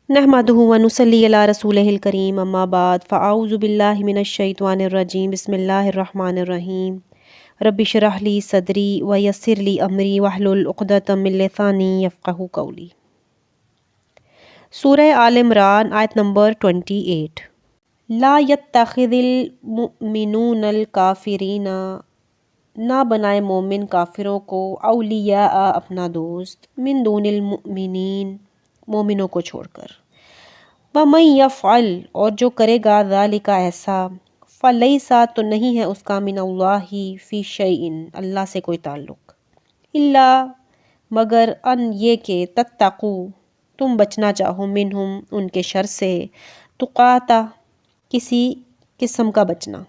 نحمدہ ونصلی علی رسولہ الکریم اما بعد فاعوذ باللہ من الشیطان الرجیم بسم اللہ الرحمن الرحیم رب اشرح لی صدری ویسر لی امری واحلل عقدۃ من لسانی یفقہوا قولی۔ سورہ آل عمران آیت نمبر 28۔ لا یتخذ المؤمنون الکافرین، نہ بنائے مومن کافروں کو اولیاء اپنا دوست، من دون المؤمنین مومنوں کو چھوڑ کر، وَمَن يَفْعَلْ اور جو کرے گا ذَلِكَ ایسا، فَلَيْسَ تو نہیں ہے اس کا من اللہ فی شیء اللہ سے کوئی تعلق، الا مگر ان یہ کہ تتقو تم بچنا چاہو منہم ان کے شر سے، تقاتا کسی قسم کا بچنا،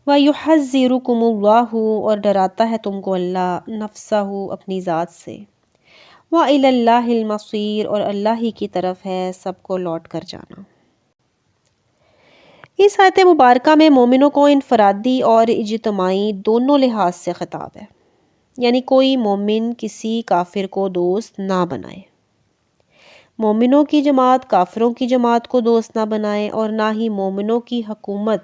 وَيُحَذِّرُكُمُ اللَّهُ اور ڈراتا ہے تم کو اللہ نفسہ اپنی ذات سے، وَإِلَى اللَّهِ الْمَصِيرُ اور اللہ ہی کی طرف ہے سب کو لوٹ کر جانا۔ اس آیت مبارکہ میں مومنوں کو انفرادی اور اجتماعی دونوں لحاظ سے خطاب ہے، یعنی کوئی مومن کسی کافر کو دوست نہ بنائے، مومنوں کی جماعت کافروں کی جماعت کو دوست نہ بنائے، اور نہ ہی مومنوں کی حکومت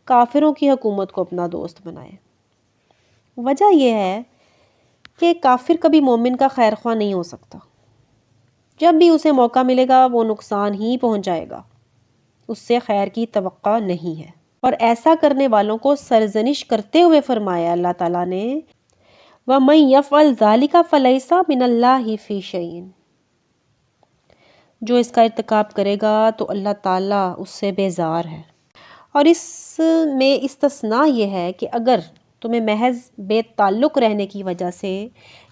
کافروں کی حکومت کو اپنا دوست بنائے۔ وجہ یہ ہے کہ کافر کبھی مومن کا خیر خواہ نہیں ہو سکتا، جب بھی اسے موقع ملے گا وہ نقصان ہی پہنچائے گا، اس سے خیر کی توقع نہیں ہے، اور ایسا کرنے والوں کو سرزنش کرتے ہوئے فرمایا اللہ تعالیٰ نے وَمَن يَفْعَلْ ذَلِكَ فَلَيْسَ مِنَ اللَّهِ فِي شَيْءٍ، جو اس کا ارتکاب کرے گا تو اللہ تعالیٰ اس سے بیزار ہے۔ اور اس میں استثناء یہ ہے کہ اگر تمہیں محض بے تعلق رہنے کی وجہ سے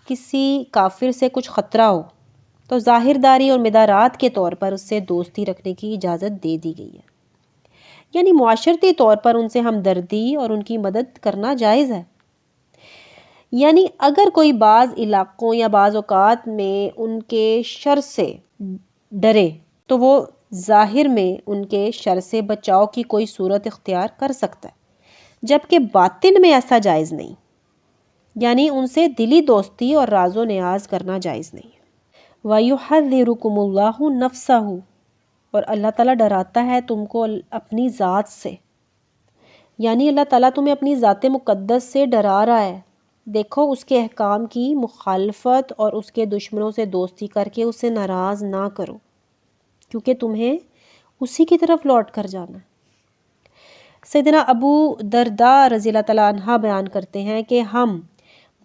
کسی کافر سے کچھ خطرہ ہو تو ظاہرداری اور مدارات کے طور پر اس سے دوستی رکھنے کی اجازت دے دی گئی ہے، یعنی معاشرتی طور پر ان سے ہمدردی اور ان کی مدد کرنا جائز ہے، یعنی اگر کوئی بعض علاقوں یا بعض اوقات میں ان کے شر سے ڈرے تو وہ ظاہر میں ان کے شر سے بچاؤ کی کوئی صورت اختیار کر سکتا ہے، جبکہ باطن میں ایسا جائز نہیں، یعنی ان سے دلی دوستی اور راز و نیاز کرنا جائز نہیں۔ وَيُحَذِّرُكُمُ اللَّهُ نَفْسَهُ اور اللہ تعالیٰ ڈراتا ہے تم کو اپنی ذات سے، یعنی اللہ تعالیٰ تمہیں اپنی ذات مقدس سے ڈرا رہا ہے، دیکھو اس کے احکام کی مخالفت اور اس کے دشمنوں سے دوستی کر کے اسے ناراض نہ کرو، کیونکہ تمہیں اسی کی طرف لوٹ کر جانا ہے۔ سیدنا ابو درداء رضی اللہ تعالیٰ عنہ بیان کرتے ہیں کہ ہم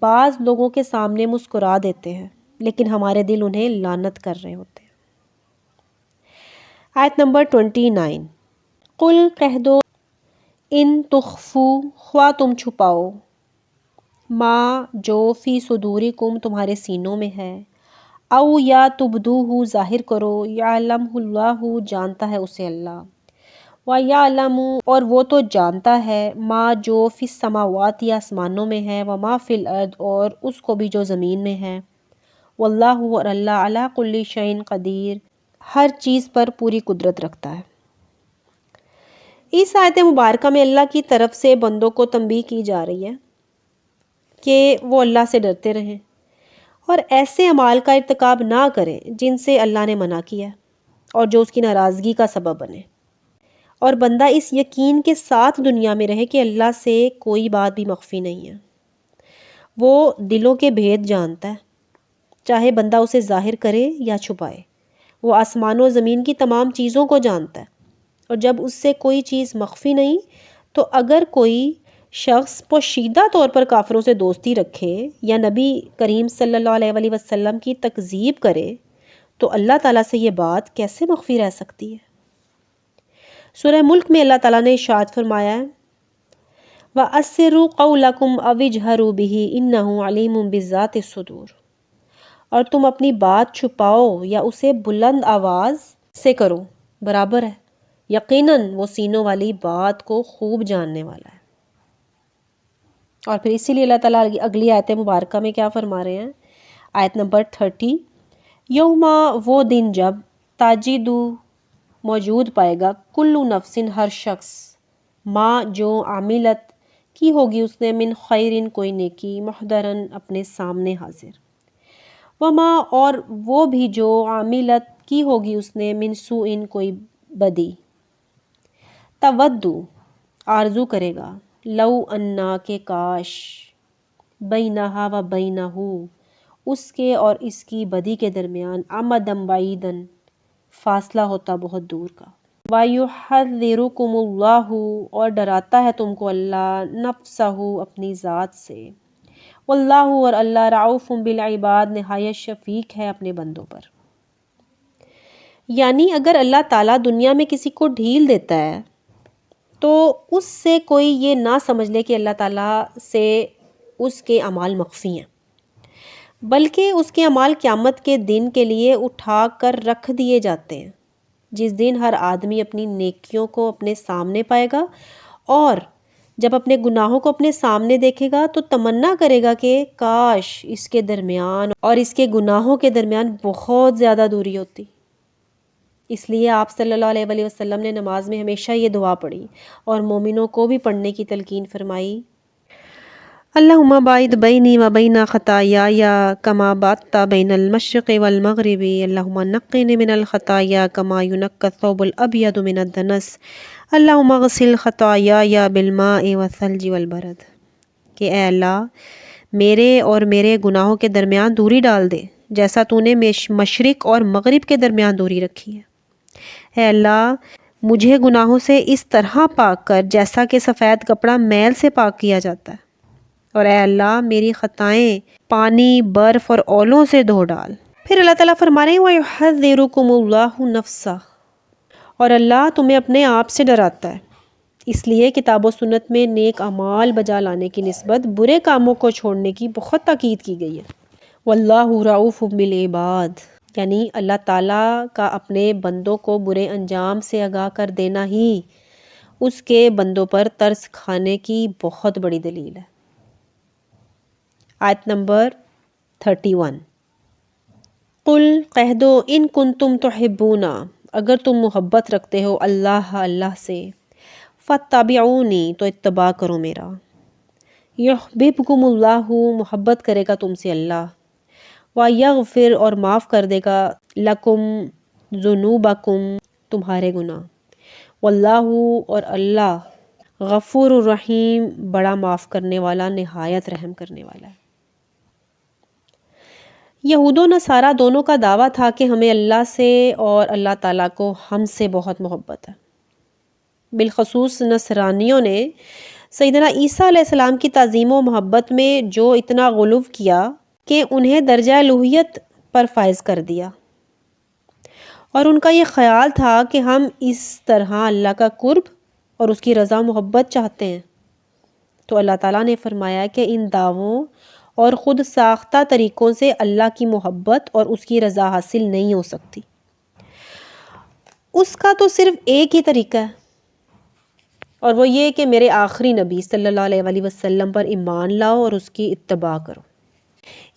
بعض لوگوں کے سامنے مسکرا دیتے ہیں لیکن ہمارے دل انہیں لعنت کر رہے ہوتے ہیں۔ آیت نمبر 29۔ قل کہہ دو ان تخفو خواہ تم چھپاؤ، ما جو فی صدورکم تمہارے سینوں میں ہے، او یا تبدوہ ظاہر کرو، یعلمہ اللہ جانتا ہے اسے اللہ، وَيَعْلَمُ اور وہ تو جانتا ہے، ما جو فی السماوات یا آسمانوں میں ہے، وما فی الارض اور اس کو بھی جو زمین میں ہے، واللہ اور اللہ علی کل شیء قدیر ہر چیز پر پوری قدرت رکھتا ہے۔ اس آیت مبارکہ میں اللہ کی طرف سے بندوں کو تنبیہ کی جا رہی ہے کہ وہ اللہ سے ڈرتے رہیں اور ایسے اعمال کا ارتکاب نہ کریں جن سے اللہ نے منع کیا اور جو اس کی ناراضگی کا سبب بنے، اور بندہ اس یقین کے ساتھ دنیا میں رہے کہ اللہ سے کوئی بات بھی مخفی نہیں ہے، وہ دلوں کے بھید جانتا ہے، چاہے بندہ اسے ظاہر کرے یا چھپائے، وہ آسمان و زمین کی تمام چیزوں کو جانتا ہے، اور جب اس سے کوئی چیز مخفی نہیں تو اگر کوئی شخص پوشیدہ طور پر کافروں سے دوستی رکھے یا نبی کریم صلی اللہ علیہ وآلہ وسلم کی تکذیب کرے تو اللہ تعالیٰ سے یہ بات کیسے مخفی رہ سکتی ہے؟ سورہ ملک میں اللہ تعالیٰ نے ارشاد فرمایا ہے وَأَسِرُّوا قَوْلَكُمْ أَوِ اجْهَرُوا بِهِ إِنَّهُ عَلِيمٌ بِذَاتِ الصُّدُورِ اور تم اپنی بات چھپاؤ یا اسے بلند آواز سے کرو، برابر ہے، یقیناً وہ سینوں والی بات کو خوب جاننے والا ہے۔ اور پھر اسی لیے اللہ تعالیٰ اگلی آیت مبارکہ میں کیا فرما رہے ہیں؟ آیت نمبر 30، یوما وہ دن جب تاجدو موجود پائے گا کلو نفس ہر شخص، ماں جو عاملت کی ہوگی اس نے، من خیرن کوئی نیکی، محضرن اپنے سامنے حاضر، وما اور وہ بھی جو عاملت کی ہوگی اس نے من سوء کوئی بدی، تودو آرزو کرے گا، لو انا کے کاش، بینہا و بینہ اس کے اور اس کی بدی کے درمیان امدن بعیدن فاصلہ ہوتا بہت دور کا، وَيُحَذِّرُكُمُ اللَّهُ اور ڈراتا ہے تم کو اللہ نفسہ اپنی ذات سے، واللہ اور اللہ رعوف بالعباد نہایت شفیق ہے اپنے بندوں پر۔ یعنی اگر اللہ تعالیٰ دنیا میں کسی کو ڈھیل دیتا ہے تو اس سے کوئی یہ نہ سمجھ لے کہ اللہ تعالیٰ سے اس کے اعمال مخفی ہیں، بلکہ اس کے اعمال قیامت کے دن کے لیے اٹھا کر رکھ دیے جاتے ہیں، جس دن ہر آدمی اپنی نیکیوں کو اپنے سامنے پائے گا، اور جب اپنے گناہوں کو اپنے سامنے دیکھے گا تو تمنا کرے گا کہ کاش اس کے درمیان اور اس کے گناہوں کے درمیان بہت زیادہ دوری ہوتی۔ اس لیے آپ صلی اللہ علیہ وآلہ وسلم نے نماز میں ہمیشہ یہ دعا پڑھی اور مومنوں کو بھی پڑھنے کی تلقین فرمائی، اللہم باعد بینی و بین خطایای کما بادت بین المشرق والمغرب، اللہم نقنی من الخطایا کما ینقی الثوب الابیض من الدنس، اللہم اغسل خطایای بالماء والثلج والبرد، کہ اے اللہ میرے اور میرے گناہوں کے درمیان دوری ڈال دے جیسا تو نے مشرق اور مغرب کے درمیان دوری رکھی ہے۔ اے اللہ مجھے گناہوں سے اس طرح پاک کر جیسا کہ سفید کپڑا میل سے پاک کیا جاتا ہے، اور اے اللہ میری خطائیں پانی، برف اور اولوں سے دھو ڈال۔ پھر اللہ تعالیٰ فرما رہے ہیں وَيُحَذِّرُكُمُ اللَّهُ نَفْسَهُ، اور اللہ تمہیں اپنے آپ سے ڈراتا ہے، اس لیے کتاب و سنت میں نیک اعمال بجا لانے کی نسبت برے کاموں کو چھوڑنے کی بہت تاکید کی گئی ہے۔ واللہ رعوف بالعباد، یعنی اللہ تعالیٰ کا اپنے بندوں کو برے انجام سے آگاہ کر دینا ہی اس کے بندوں پر ترس کھانے کی بہت بڑی دلیل ہے۔ آیت نمبر 31، قل کہہ دو ان کنتم تحبون، اگر تم محبت رکھتے ہو اللہ سے، فاتبعونی تو اتباع کرو میرا، یحببکم اللہ محبت کرے گا تم سے اللہ، ویغفر اور معاف کر دے گا لکم ذنوبکم تمہارے گناہ، واللہ اور اللہ غفور الرحیم بڑا معاف کرنے والا نہایت رحم کرنے والا ہے۔ یہود و نصارہ دونوں کا دعویٰ تھا کہ ہمیں اللہ سے اور اللہ تعالیٰ کو ہم سے بہت محبت ہے۔ بالخصوص نصرانیوں نے سیدنا عیسیٰ علیہ السلام کی تعظیم و محبت میں جو اتنا غلو کیا کہ انہیں درجہ الوہیت پر فائز کر دیا، اور ان کا یہ خیال تھا کہ ہم اس طرح اللہ کا قرب اور اس کی رضا محبت چاہتے ہیں، تو اللہ تعالیٰ نے فرمایا کہ ان دعووں اور خود ساختہ طریقوں سے اللہ کی محبت اور اس کی رضا حاصل نہیں ہو سکتی، اس کا تو صرف ایک ہی طریقہ ہے، اور وہ یہ کہ میرے آخری نبی صلی اللہ علیہ وآلہ وسلم پر ایمان لاؤ اور اس کی اتباع کرو۔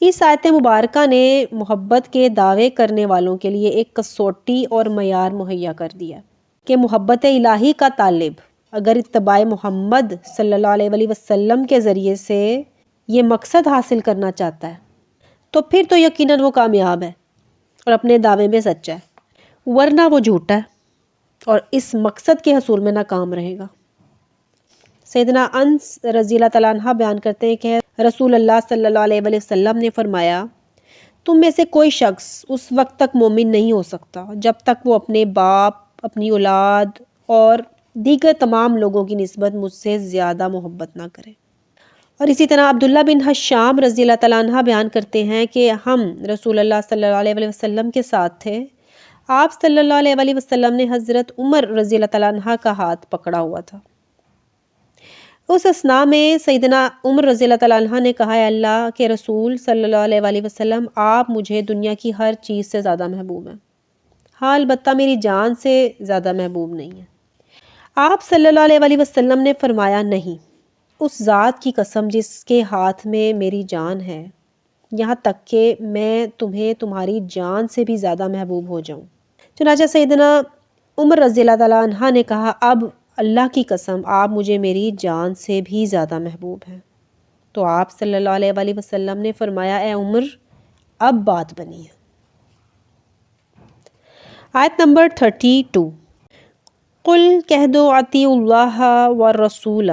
اس آیت مبارکہ نے محبت کے دعوے کرنے والوں کے لیے ایک کسوٹی اور معیار مہیا کر دیا کہ محبت الہی کا طالب اگر اتباع محمد صلی اللہ علیہ وآلہ وسلم کے ذریعے سے یہ مقصد حاصل کرنا چاہتا ہے تو پھر تو یقیناً وہ کامیاب ہے اور اپنے دعوے میں سچا ہے، ورنہ وہ جھوٹا ہے اور اس مقصد کے حصول میں ناکام رہے گا۔ سیدنا انس رضی اللہ تعالیٰ عنہ بیان کرتے ہیں کہ رسول اللہ صلی اللہ علیہ وآلہ وسلم نے فرمایا، تم میں سے کوئی شخص اس وقت تک مومن نہیں ہو سکتا جب تک وہ اپنے باپ، اپنی اولاد اور دیگر تمام لوگوں کی نسبت مجھ سے زیادہ محبت نہ کرے۔ اور اسی طرح عبداللہ بن حشام رضی اللہ تعالیٰ عنہ بیان کرتے ہیں کہ ہم رسول اللہ صلی اللہ علیہ وآلہ وسلم کے ساتھ تھے، آپ صلی اللہ علیہ وآلہ وسلم نے حضرت عمر رضی اللہ تعالیٰ عنہ کا ہاتھ پکڑا ہوا تھا۔ اس اثناء میں سیدنا عمر رضی اللہ تعالیٰ عنہ نے کہا، اے اللہ کے رسول صلی اللہ علیہ وآلہ وسلم، آپ مجھے دنیا کی ہر چیز سے زیادہ محبوب ہیں، ہاں البتہ میری جان سے زیادہ محبوب نہیں ہیں۔ آپ صلی اللہ علیہ وآلہ وسلم نے فرمایا، نہیں، اس ذات کی قسم جس کے ہاتھ میں میری جان ہے، یہاں تک کہ میں تمہیں تمہاری جان سے بھی زیادہ محبوب ہو جاؤں۔ چنانچہ سیدنا عمر رضی اللہ تعالیٰ عنہ نے کہا، اب اللہ کی قسم آپ مجھے میری جان سے بھی زیادہ محبوب ہیں۔ تو آپ صلی اللہ علیہ وآلہ وسلم نے فرمایا، اے عمر اب بات بنی ہے۔ آیت نمبر 32، قل کہہ دو اطیعوا اللہ والرسول،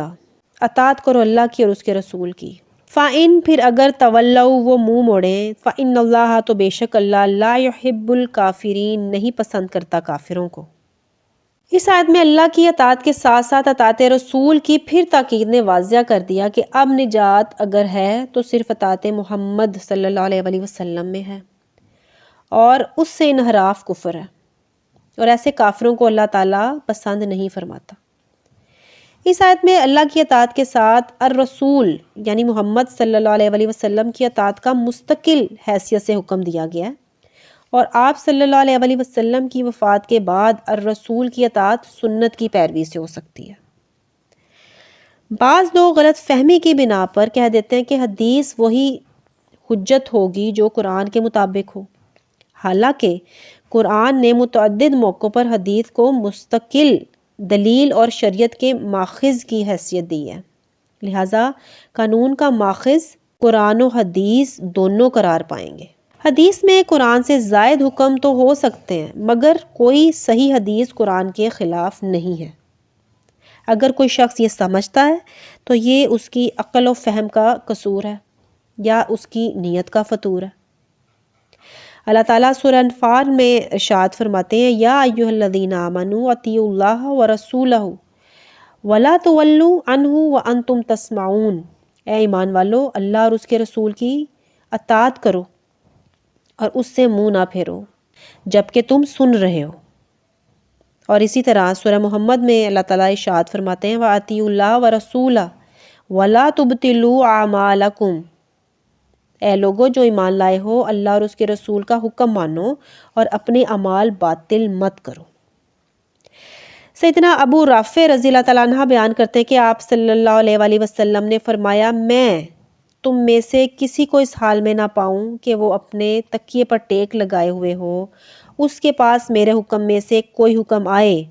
اطاعت کرو اللہ کی اور اس کے رسول کی، فَإِن پھر اگر تولوا وہ منہ موڑیں، فَإِنَّ اللَّهَ تو بے شک اللہ لا يحب الکافرین نہیں پسند کرتا کافروں کو۔ اس آیت میں اللہ کی اطاعت کے ساتھ ساتھ اطاعت رسول کی پھر تاکید نے واضح کر دیا کہ اب نجات اگر ہے تو صرف اطاعت محمد صلی اللہ علیہ وسلم میں ہے، اور اس سے انحراف کفر ہے، اور ایسے کافروں کو اللہ تعالیٰ پسند نہیں فرماتا۔ اس آیت میں اللہ کی اطاعت کے ساتھ الرسول یعنی محمد صلی اللہ علیہ وسلم کی اطاعت کا مستقل حیثیت سے حکم دیا گیا ہے، اور آپ صلی اللہ علیہ وسلم کی وفات کے بعد الرسول کی اطاعت سنت کی پیروی سے ہو سکتی ہے۔ بعض لوگ غلط فہمی کی بنا پر کہہ دیتے ہیں کہ حدیث وہی حجت ہوگی جو قرآن کے مطابق ہو، حالانکہ قرآن نے متعدد موقعوں پر حدیث کو مستقل دلیل اور شریعت کے ماخذ کی حیثیت دی ہے، لہٰذا قانون کا ماخذ قرآن و حدیث دونوں قرار پائیں گے۔ حدیث میں قرآن سے زائد حکم تو ہو سکتے ہیں، مگر کوئی صحیح حدیث قرآن کے خلاف نہیں ہے۔ اگر کوئی شخص یہ سمجھتا ہے تو یہ اس کی عقل و فہم کا قصور ہے یا اس کی نیت کا فتور ہے۔ اللہ تعالیٰ سورہ انفال میں ارشاد فرماتے ہیں، یا ایھا الذین آمنوا اطیعوا اللہ ورسولہ ولا تولوا عنہ وانتم تسمعون، اے ایمان والو اللہ اور اس کے رسول کی اطاعت کرو اور اس سے منہ نہ پھیرو جبکہ تم سن رہے ہو۔ اور اسی طرح سورہ محمد میں اللہ تعالیٰ ارشاد فرماتے ہیں، وَأَطِیعُوا اللَّهَ وَرَسُولَهُ وَلَا تُبْطِلُوا أَعْمَالَكُمْ، اے لوگو جو ایمان لائے ہو اللہ اور اس کے رسول کا حکم مانو اور اپنے اعمال باطل مت کرو۔ سیدنا ابو رافع رضی اللہ تعالیٰ عنہ بیان کرتے ہیں کہ آپ صلی اللہ علیہ وسلم نے فرمایا، میں تم میں سے کسی کو اس حال میں نہ پاؤں کہ وہ اپنے تکیے پر ٹیک لگائے ہوئے ہو، اس کے پاس میرے حکم میں سے کوئی حکم آئے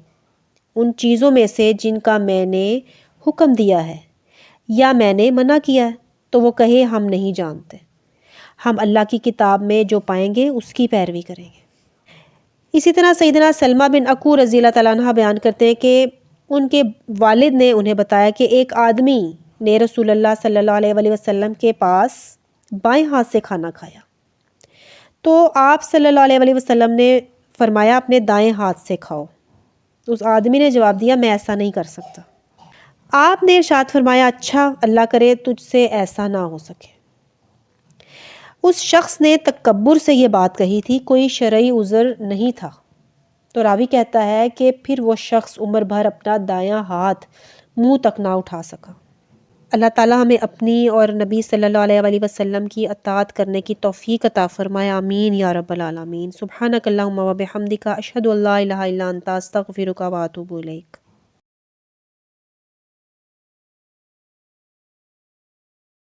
ان چیزوں میں سے جن کا میں نے حکم دیا ہے یا میں نے منع کیا ہے، تو وہ کہے ہم نہیں جانتے، ہم اللہ کی کتاب میں جو پائیں گے اس کی پیروی کریں گے۔ اسی طرح سیدنا سلمہ بن اکو رضی اللہ تعالیٰ عنہ بیان کرتے ہیں کہ ان کے والد نے انہیں بتایا کہ ایک آدمی نے رسول اللہ صلی اللہ علیہ وسلم کے پاس بائیں ہاتھ سے کھانا کھایا، تو آپ صلی اللہ علیہ وسلم نے فرمایا اپنے دائیں ہاتھ سے کھاؤ۔ اس آدمی نے جواب دیا، میں ایسا نہیں کر سکتا۔ آپ نے ارشاد فرمایا، اچھا اللہ کرے تجھ سے ایسا نہ ہو سکے۔ اس شخص نے تکبر سے یہ بات کہی تھی، کوئی شرعی عذر نہیں تھا، تو راوی کہتا ہے کہ پھر وہ شخص عمر بھر اپنا دایاں ہاتھ منہ تک نہ اٹھا سکا۔ اللہ تعالیٰ ہمیں اپنی اور نبی صلی اللہ علیہ وسلم کی اطاعت کرنے کی توفیق عطا فرمائے، آمین یا رب العالمین۔ سبحانک اللہم و بحمدک، اشہد ان لا الہ الا انت، استغفرک و اتوب الیک۔